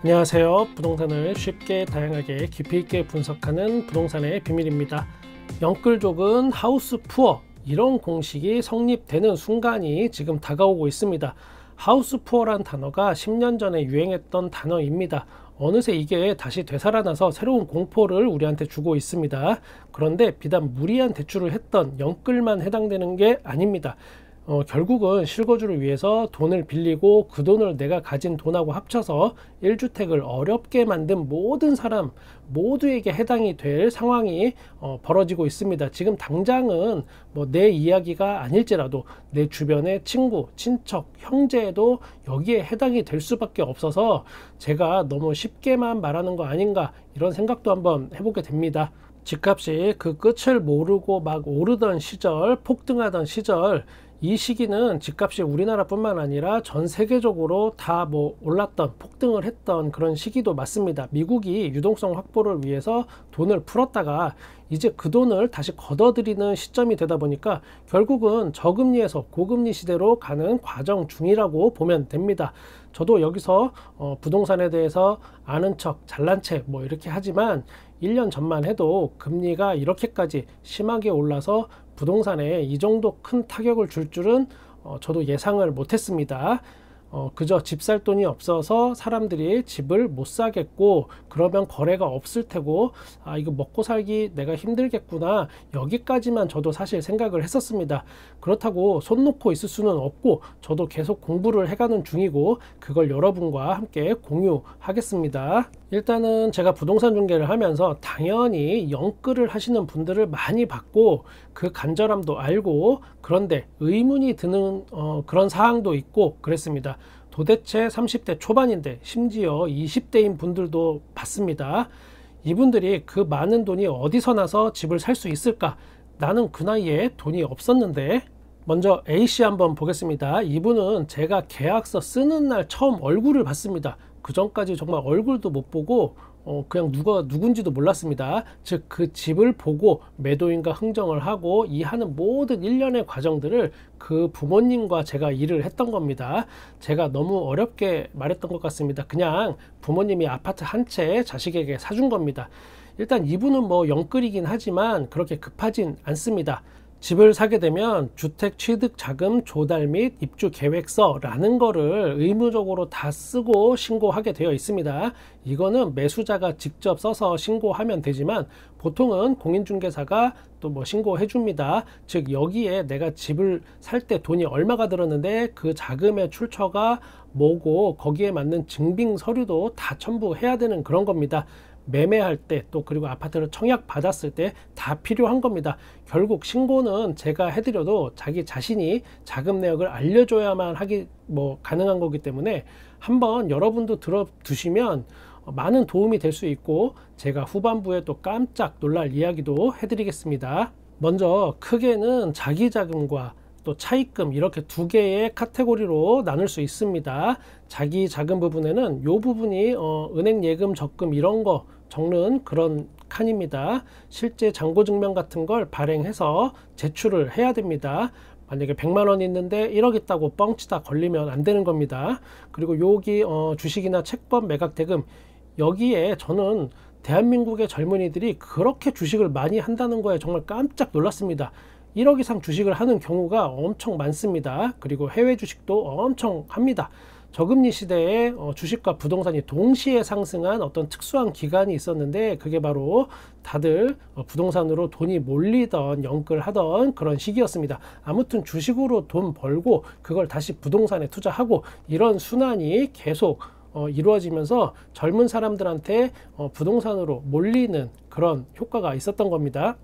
안녕하세요. 부동산을 쉽게 다양하게 깊이 있게 분석하는 부동산의 비밀입니다. 영끌족은 하우스 푸어, 이런 공식이 성립되는 순간이 지금 다가오고 있습니다. 하우스 푸어란 단어가 10년 전에 유행했던 단어입니다. 어느새 이게 다시 되살아나서 새로운 공포를 우리한테 주고 있습니다. 그런데 비단 무리한 대출을 했던 영끌만 해당되는 게 아닙니다. 결국은 실거주를 위해서 돈을 빌리고 그 돈을 내가 가진 돈하고 합쳐서 1주택을 어렵게 만든 모든 사람 모두에게 해당이 될 상황이 벌어지고 있습니다. 지금 당장은 뭐 내 이야기가 아닐지라도 내 주변의 친구, 친척, 형제에도 여기에 해당이 될 수밖에 없어서 제가 너무 쉽게만 말하는 거 아닌가 이런 생각도 한번 해보게 됩니다. 집값이 그 끝을 모르고 막 오르던 시절, 폭등하던 시절, 이 시기는 집값이 우리나라뿐만 아니라 전 세계적으로 다 올랐던, 폭등을 했던 그런 시기도 맞습니다. 미국이 유동성 확보를 위해서 돈을 풀었다가 이제 그 돈을 다시 걷어들이는 시점이 되다 보니까 결국은 저금리에서 고금리 시대로 가는 과정 중이라고 보면 됩니다. 저도 여기서 부동산에 대해서 아는 척, 잘난 체 이렇게 하지만 1년 전만 해도 금리가 이렇게까지 심하게 올라서 부동산에 이 정도 큰 타격을 줄 줄은 저도 예상을 못했습니다. 그저 집 살 돈이 없어서 사람들이 집을 못 사겠고 그러면 거래가 없을 테고 이거 먹고 살기 내가 힘들겠구나 여기까지만 저도 사실 생각을 했었습니다. 그렇다고 손 놓고 있을 수는 없고 저도 계속 공부를 해가는 중이고 그걸 여러분과 함께 공유하겠습니다. 일단은 제가 부동산 중개를 하면서 당연히 영끌을 하시는 분들을 많이 봤고 그 간절함도 알고 그런데 의문이 드는 그런 사항도 있고 그랬습니다. 도대체 30대 초반인데 심지어 20대인 분들도 봤습니다. 이분들이 그 많은 돈이 어디서 나서 집을 살 수 있을까? 나는 그 나이에 돈이 없었는데. 먼저 A씨 한번 보겠습니다. 이분은 제가 계약서 쓰는 날 처음 얼굴을 봤습니다. 그 전까지 정말 얼굴도 못 보고 그냥 누군지도 몰랐습니다. 즉 그 집을 보고 매도인과 흥정을 하고 이 하는 모든 일련의 과정들을 그 부모님과 제가 일을 했던 겁니다. 제가 너무 어렵게 말했던 것 같습니다. 그냥 부모님이 아파트 한 채 자식에게 사준 겁니다. 일단 이분은 영끌이긴 하지만 그렇게 급하진 않습니다. 집을 사게 되면 주택 취득 자금 조달 및 입주 계획서라는 거를 의무적으로 다 쓰고 신고하게 되어 있습니다. 이거는 매수자가 직접 써서 신고하면 되지만 보통은 공인중개사가 또 신고해 줍니다. 즉 여기에 내가 집을 살 때 돈이 얼마가 들었는데 그 자금의 출처가 뭐고 거기에 맞는 증빙 서류도 다 첨부해야 되는 그런 겁니다. 매매할 때 또 그리고 아파트를 청약 받았을 때 다 필요한 겁니다. 결국 신고는 제가 해드려도 자기 자신이 자금 내역을 알려줘야만 가능한 거기 때문에 한번 여러분도 들어두시면 많은 도움이 될 수 있고 제가 후반부에 또 깜짝 놀랄 이야기도 해드리겠습니다. 먼저 크게는 자기 자금과 또 차입금 이렇게 두 개의 카테고리로 나눌 수 있습니다. 자기 자금 부분에는 이 부분이 은행 예금 적금 이런 거 적는 그런 칸입니다. 실제 잔고증명 같은 걸 발행해서 제출을 해야 됩니다. 만약에 100만 원 있는데 1억 있다고 뻥치다 걸리면 안 되는 겁니다. 그리고 여기 주식이나 채권 매각 대금 여기에 저는 대한민국의 젊은이들이 그렇게 주식을 많이 한다는 거에 정말 깜짝 놀랐습니다. 1억 이상 주식을 하는 경우가 엄청 많습니다. 그리고 해외 주식도 엄청 합니다. 저금리 시대에 주식과 부동산이 동시에 상승한 어떤 특수한 기간이 있었는데 그게 바로 다들 부동산으로 돈이 몰리던 영끌하던 그런 시기였습니다. 아무튼 주식으로 돈 벌고 그걸 다시 부동산에 투자하고 이런 순환이 계속 이루어지면서 젊은 사람들한테 부동산으로 몰리는 그런 효과가 있었던 겁니다.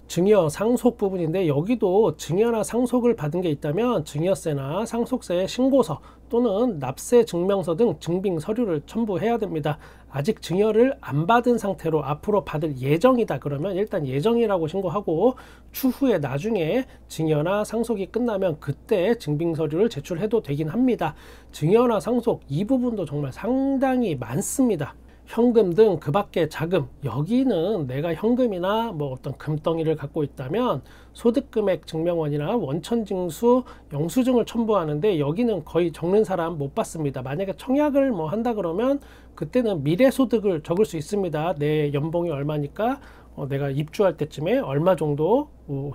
증여 상속 부분인데 여기도 증여나 상속을 받은 게 있다면 증여세나 상속세 신고서 또는 납세 증명서 등 증빙 서류를 첨부해야 됩니다. 아직 증여를 안 받은 상태로 앞으로 받을 예정이다 그러면 일단 예정이라고 신고하고 추후에 나중에 증여나 상속이 끝나면 그때 증빙 서류를 제출해도 되긴 합니다. 증여나 상속 이 부분도 정말 상당히 많습니다. 현금 등 그 밖의 자금, 여기는 내가 현금이나 어떤 금덩이를 갖고 있다면 소득금액 증명원이나 원천징수 영수증을 첨부하는데 여기는 거의 적는 사람 못 봤습니다. 만약에 청약을 한다 그러면 그때는 미래소득을 적을 수 있습니다. 내 연봉이 얼마니까 내가 입주할 때쯤에 얼마 정도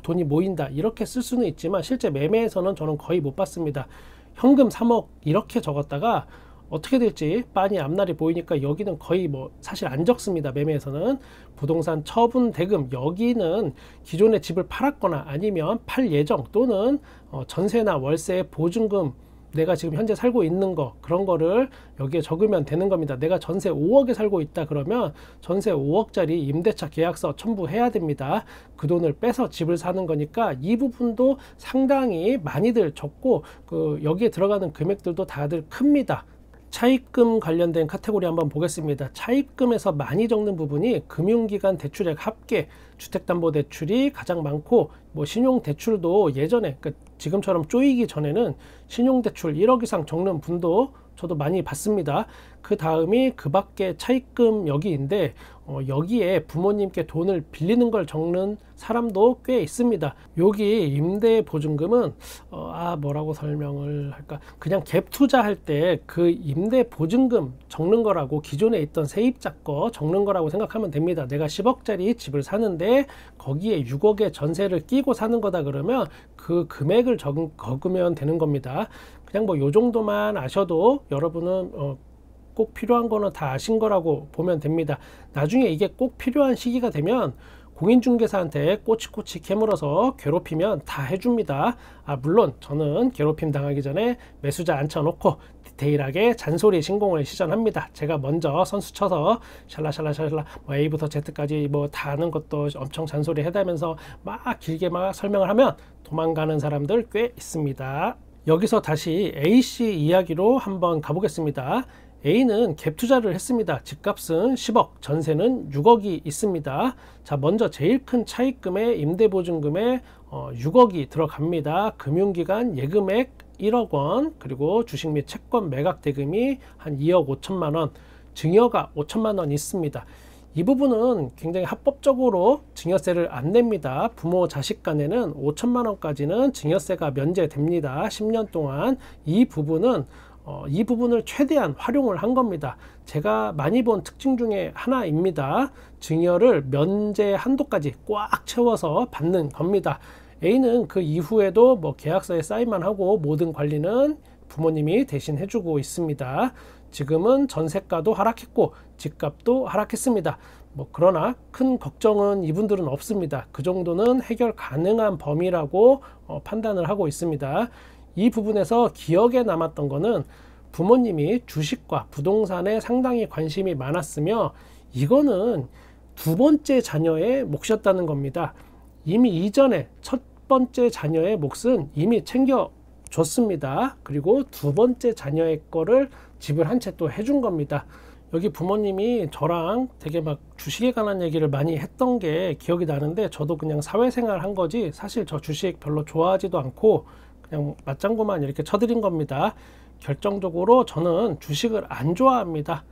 돈이 모인다 이렇게 쓸 수는 있지만 실제 매매에서는 저는 거의 못 봤습니다. 현금 3억 이렇게 적었다가 어떻게 될지 빤히 앞날이 보이니까 여기는 거의 뭐 사실 안 적습니다. 매매에서는 부동산 처분 대금, 여기는 기존의 집을 팔았거나 아니면 팔 예정 또는 전세나 월세 보증금, 내가 지금 현재 살고 있는 거, 그런 거를 여기에 적으면 되는 겁니다. 내가 전세 5억에 살고 있다 그러면 전세 5억짜리 임대차 계약서 첨부해야 됩니다. 그 돈을 빼서 집을 사는 거니까 이 부분도 상당히 많이들 적고 여기에 들어가는 금액들도 다들 큽니다. 차입금 관련된 카테고리 한번 보겠습니다. 차입금에서 많이 적는 부분이 금융기관 대출액 합계, 주택담보대출이 가장 많고, 뭐 신용대출도 예전에 지금처럼 쪼이기 전에는 신용대출 1억 이상 적는 분도 저도 많이 봤습니다. 그 다음이 그 밖에 차입금 여기인데 여기에 부모님께 돈을 빌리는 걸 적는 사람도 꽤 있습니다. 여기 임대보증금은 뭐라고 설명을 할까, 그냥 갭 투자할 때 그 임대보증금 적는 거라고, 기존에 있던 세입자 거 적는 거라고 생각하면 됩니다. 내가 10억짜리 집을 사는데 거기에 6억의 전세를 끼고 사는 거다 그러면 그 금액을 적으면 되는 겁니다. 그냥 뭐 요 정도만 아셔도 여러분은 꼭 필요한 거는 다 아신 거라고 보면 됩니다. 나중에 이게 꼭 필요한 시기가 되면 공인중개사한테 꼬치꼬치 캐물어서 괴롭히면 다 해줍니다. 물론 저는 괴롭힘 당하기 전에 매수자 앉혀놓고 디테일하게 잔소리 신공을 시전합니다. 제가 먼저 선수 쳐서 샬라샬라 뭐 A부터 Z까지 뭐 다 아는 것도 엄청 잔소리 해대면서 막 길게 막 설명을 하면 도망가는 사람들 꽤 있습니다. 여기서 다시 A씨 이야기로 한번 가보겠습니다. A는 갭 투자를 했습니다. 집값은 10억, 전세는 6억이 있습니다. 자, 먼저 제일 큰 차입금에 임대보증금에 6억이 들어갑니다. 금융기관 예금액 1억 원, 그리고 주식 및 채권 매각 대금이 한 2억 5천만 원, 증여가 5천만 원 있습니다. 이 부분은 굉장히 합법적으로 증여세를 안 냅니다. 부모 자식 간에는 5천만 원까지는 증여세가 면제됩니다. 10년 동안. 이 부분을 최대한 활용을 한 겁니다. 제가 많이 본 특징 중에 하나입니다. 증여를 면제 한도까지 꽉 채워서 받는 겁니다. A는 그 이후에도 뭐 계약서에 사인만 하고 모든 관리는 부모님이 대신 해주고 있습니다. 지금은 전세가도 하락했고 집값도 하락했습니다. 그러나 큰 걱정은 이분들은 없습니다. 그 정도는 해결 가능한 범위라고 판단을 하고 있습니다. 이 부분에서 기억에 남았던 거는 부모님이 주식과 부동산에 상당히 관심이 많았으며 이거는 두 번째 자녀의 몫이었다는 겁니다. 이미 이전에 첫 번째 자녀의 몫은 이미 챙겨줬습니다. 그리고 두 번째 자녀의 거를 집을 한 채 또 해준 겁니다. 여기 부모님이 저랑 되게 막 주식에 관한 얘기를 많이 했던 게 기억이 나는데 저도 그냥 사회생활 한 거지 사실 저 주식 별로 좋아하지도 않고 그냥 맞장구만 이렇게 쳐드린 겁니다. 결정적으로 저는 주식을 안 좋아합니다.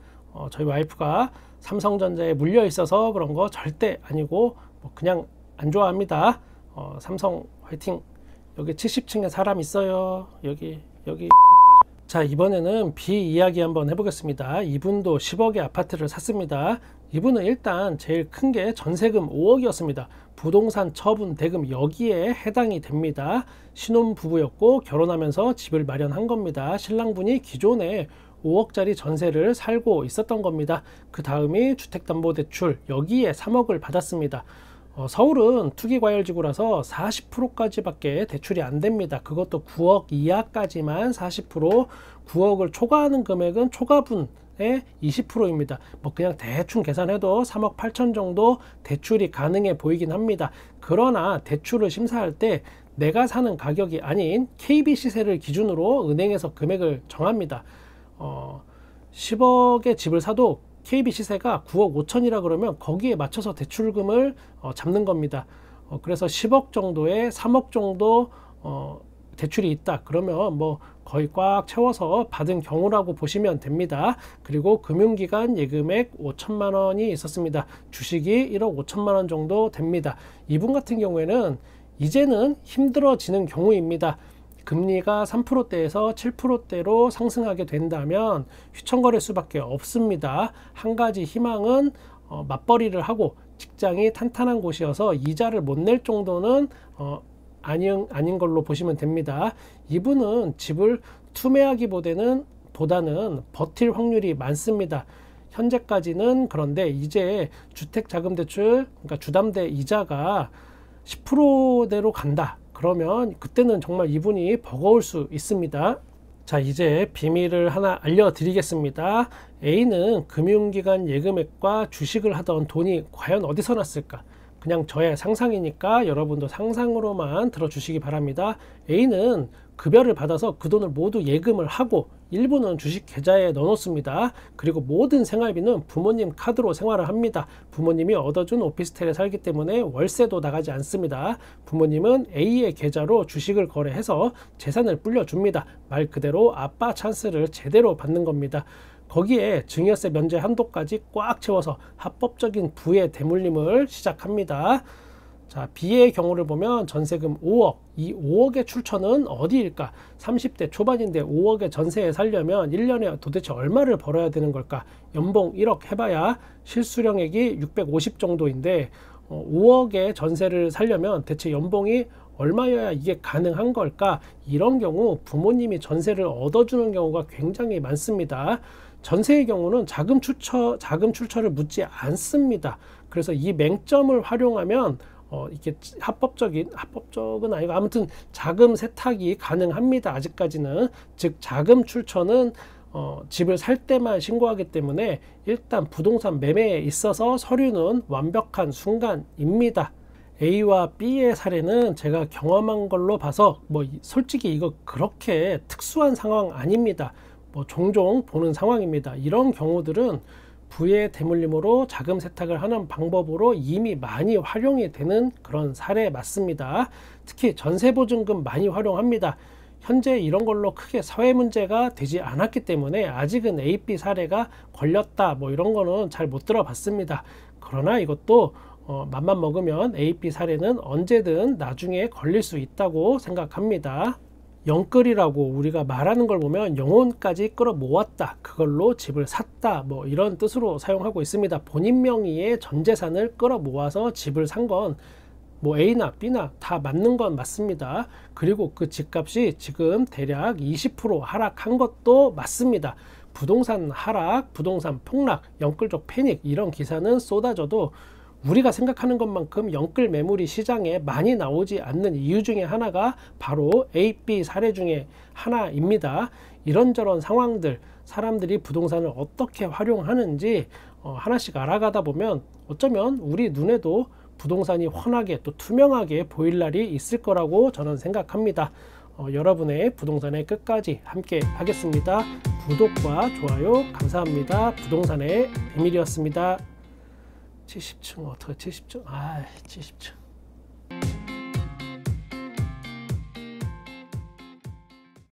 저희 와이프가 삼성전자에 물려 있어서 그런 거 절대 아니고 그냥 안 좋아합니다. 삼성 화이팅. 여기 70층에 사람 있어요. 여기. 자, 이번에는 B 이야기 한번 해보겠습니다. 이분도 10억의 아파트를 샀습니다. 이분은 일단 제일 큰 게 전세금 5억이었습니다. 부동산 처분 대금 여기에 해당이 됩니다. 신혼부부였고 결혼하면서 집을 마련한 겁니다. 신랑분이 기존에 5억짜리 전세를 살고 있었던 겁니다. 그 다음이 주택담보대출 여기에 3억을 받았습니다. 서울은 투기과열지구라서 40%까지밖에 대출이 안 됩니다. 그것도 9억 이하까지만 40%, 9억을 초과하는 금액은 초과분의 20%입니다. 그냥 대충 계산해도 3억 8천 정도 대출이 가능해 보이긴 합니다. 그러나 대출을 심사할 때 내가 사는 가격이 아닌 KB 시세를 기준으로 은행에서 금액을 정합니다. 10억의 집을 사도 KB 시세가 9억 5천이라 그러면 거기에 맞춰서 대출금을 잡는 겁니다. 그래서 10억 정도에 3억 정도 대출이 있다 그러면 거의 꽉 채워서 받은 경우라고 보시면 됩니다. 그리고 금융기관 예금액 5천만 원이 있었습니다. 주식이 1억 5천만 원 정도 됩니다. 이분 같은 경우에는 이제는 힘들어지는 경우입니다. 금리가 3%대에서 7%대로 상승하게 된다면 휘청거릴 수밖에 없습니다. 한 가지 희망은 맞벌이를 하고 직장이 탄탄한 곳이어서 이자를 못 낼 정도는 아닌 걸로 보시면 됩니다. 이분은 집을 투매하기보다는 버틸 확률이 많습니다. 현재까지는. 그런데 이제 주택자금대출, 그러니까 주담대 이자가 10%대로 간다. 그러면 그때는 정말 이분이 버거울 수 있습니다. 자, 이제 비밀을 하나 알려드리겠습니다. A는 금융기관 예금액과 주식을 하던 돈이 과연 어디서 났을까? 그냥 저의 상상이니까 여러분도 상상으로만 들어주시기 바랍니다. A는 급여를 받아서 그 돈을 모두 예금을 하고 일부는 주식 계좌에 넣어놓습니다. 그리고 모든 생활비는 부모님 카드로 생활을 합니다. 부모님이 얻어준 오피스텔에 살기 때문에 월세도 나가지 않습니다. 부모님은 A의 계좌로 주식을 거래해서 재산을 불려줍니다. 말 그대로 아빠 찬스를 제대로 받는 겁니다. 거기에 증여세 면제 한도까지 꽉 채워서 합법적인 부의 대물림을 시작합니다. 자, B의 경우를 보면 전세금 5억, 이 5억의 출처는 어디일까? 30대 초반인데 5억의 전세에 살려면 1년에 도대체 얼마를 벌어야 되는 걸까? 연봉 1억 해봐야 실수령액이 650 정도인데 5억의 전세를 살려면 대체 연봉이 얼마여야 이게 가능한 걸까? 이런 경우 부모님이 전세를 얻어주는 경우가 굉장히 많습니다. 전세의 경우는 자금 출처를 묻지 않습니다. 그래서 이 맹점을 활용하면 이게 합법적은 아니고 아무튼 자금 세탁이 가능합니다. 아직까지는. 즉 자금 출처는 집을 살 때만 신고하기 때문에 일단 부동산 매매에 있어서 서류는 완벽한 순간입니다. A와 B의 사례는 제가 경험한 걸로 봐서 솔직히 이거 그렇게 특수한 상황 아닙니다. 종종 보는 상황입니다. 이런 경우들은 부의 대물림으로 자금 세탁을 하는 방법으로 이미 많이 활용이 되는 그런 사례 맞습니다. 특히 전세보증금 많이 활용합니다. 현재 이런 걸로 크게 사회 문제가 되지 않았기 때문에 아직은 A, B 사례가 걸렸다 이런 거는 잘 못 들어봤습니다. 그러나 이것도 맘만 먹으면 A, B 사례는 언제든 나중에 걸릴 수 있다고 생각합니다. 영끌이라고 우리가 말하는 걸 보면 영혼까지 끌어모았다, 그걸로 집을 샀다 이런 뜻으로 사용하고 있습니다. 본인 명의의 전 재산을 끌어모아서 집을 산 건 A나 B나 다 맞는 건 맞습니다. 그리고 그 집값이 지금 대략 20% 하락한 것도 맞습니다. 부동산 하락, 부동산 폭락, 영끌족 패닉 이런 기사는 쏟아져도 우리가 생각하는 것만큼 영끌 매물이 시장에 많이 나오지 않는 이유 중에 하나가 바로 A, B 사례 중에 하나입니다. 이런저런 상황들, 사람들이 부동산을 어떻게 활용하는지 하나씩 알아가다 보면 어쩌면 우리 눈에도 부동산이 훤하게 또 투명하게 보일 날이 있을 거라고 저는 생각합니다. 여러분의 부동산의 끝까지 함께 하겠습니다. 구독과 좋아요 감사합니다. 부동산의 비밀이었습니다. 70층 어떻게 70층? 70층.